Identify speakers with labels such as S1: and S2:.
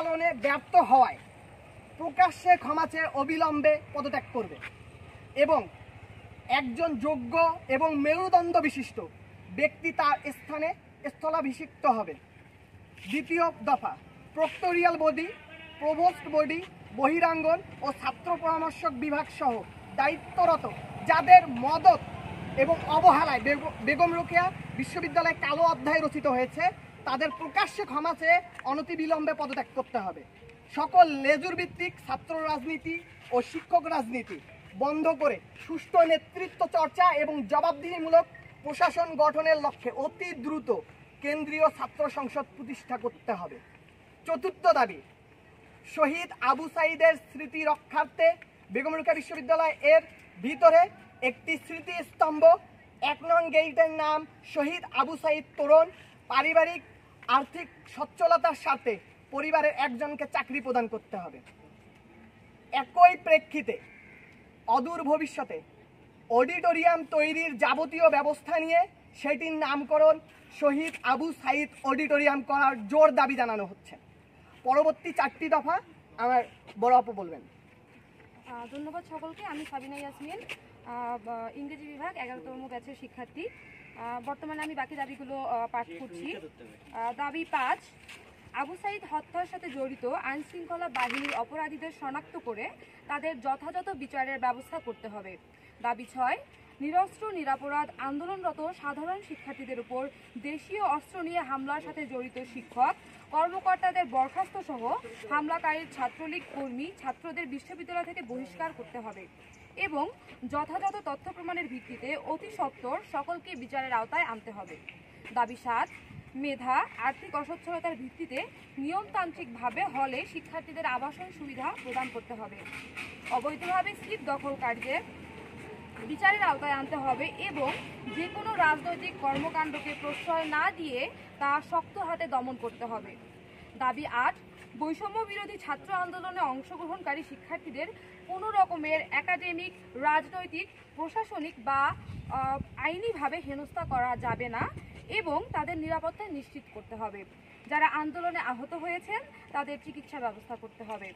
S1: পালনে ব্যর্থ হওয়ায় প্রকাশ্যে ক্ষমা চেয়ে অবিলম্বে পদত্যাগ করবে এবং একজন যোগ্য এবং মেরুদণ্ড বিশিষ্ট ব্যক্তি তার স্থানে স্থলাভিষিক্ত হবে। দ্বিতীয় দফা, প্রক্টোরিয়াল বডি, প্রভোস্ট বডি, বহিরাঙ্গন ও ছাত্র পরামর্শক বিভাগ সহ দায়িত্বরত যাদের মদত এবং অবহেলায় বেগম রোকেয়া বিশ্ববিদ্যালয়ে কালো অধ্যায় রচিত হয়েছে তাদের প্রকাশ্যে ক্ষমা চেয়ে অনতিবিলম্বে পদত্যাগ করতে হবে। সকল লেজুর ভিত্তিক ছাত্র রাজনীতি ও শিক্ষক রাজনীতি বন্ধ করে সুষ্ঠু নেতৃত্ব চর্চা এবং জবাবদিহিমূলক প্রশাসন গঠনের লক্ষ্যে অতি দ্রুত কেন্দ্রীয় ছাত্র সংসদ প্রতিষ্ঠা করতে হবে। চতুর্থ দাবি, শহীদ আবু সাঈদের স্মৃতি রক্ষার্থে বেগম রোকেয়া বিশ্ববিদ্যালয় এর ভিতরে একটি স্মৃতিস্তম্ভ ১ নং গেটের নাম শহীদ আবু সাঈদ তোরণ, পারিবারিক আর্থিক সচ্ছলতার স্বার্থে পরিবারের একজনকে চাকরি প্রদান করতে হবে। একই প্রেক্ষিতে অদূর ভবিষ্যতে অডিটোরিয়াম তৈরির যাবতীয় ব্যবস্থা নিয়ে সেটির নামকরণ শহীদ আবু সাঈদ অডিটোরিয়াম করার জোর দাবি জানানো হচ্ছে। পরবর্তী 4টি দফা আমার বড় আপু বলবেন।
S2: ধন্যবাদ সকলকে। আমি সাবিনা ইয়াসমিন, ইংরেজি বিভাগ 11তম ব্যাচের শিক্ষার্থী। বর্তমানে আমি বাকি দাবিগুলো পাঠ করছি। দাবি 5, আবু সাঈদ হত্যার সাথে জড়িত আইনশৃঙ্খলা বাহিনীর অপরাধীদের শনাক্ত করে তাদের যথাযথ বিচারের ব্যবস্থা করতে হবে। দাবি 6, নিরস্ত্র নিরাপরাধ আন্দোলনরত সাধারণ শিক্ষার্থীদের উপর দেশীয় অস্ত্র নিয়ে হামলার সাথে জড়িত শিক্ষক কর্মকর্তাদের বরখাস্ত সহ হামলাকারীর ছাত্রলীগ কর্মী ছাত্রদের বিশ্ববিদ্যালয় থেকে বহিষ্কার করতে হবে এবং যথাযথ তথ্য প্রমাণের ভিত্তিতে অতি সত্বর সকলকে বিচারের আওতায় আনতে হবে। দাবি 7, মেধা আর্থিক অসচ্ছলতার ভিত্তিতে নিয়মতান্ত্রিকভাবে হলে শিক্ষার্থীদের আবাসন সুবিধা প্রদান করতে হবে। অবৈধভাবে সিট দখলকারীদের বিচারের আওতায় আনতে হবে এবং যে কোনো রাজনৈতিক কর্মকাণ্ডকে প্রশ্রয় না দিয়ে তা শক্ত হাতে দমন করতে হবে। দাবি 8, বৈষম্য বিরোধী ছাত্র আন্দোলনে অংশগ্রহণকারী শিক্ষার্থীদের কোনো রকমের একাডেমিক, রাজনৈতিক, প্রশাসনিক বা আইনিভাবে হেনস্থা করা যাবে না এবং তাদের নিরাপত্তা নিশ্চিত করতে হবে। যারা আন্দোলনে আহত হয়েছেন তাদের চিকিৎসা ব্যবস্থা করতে হবে।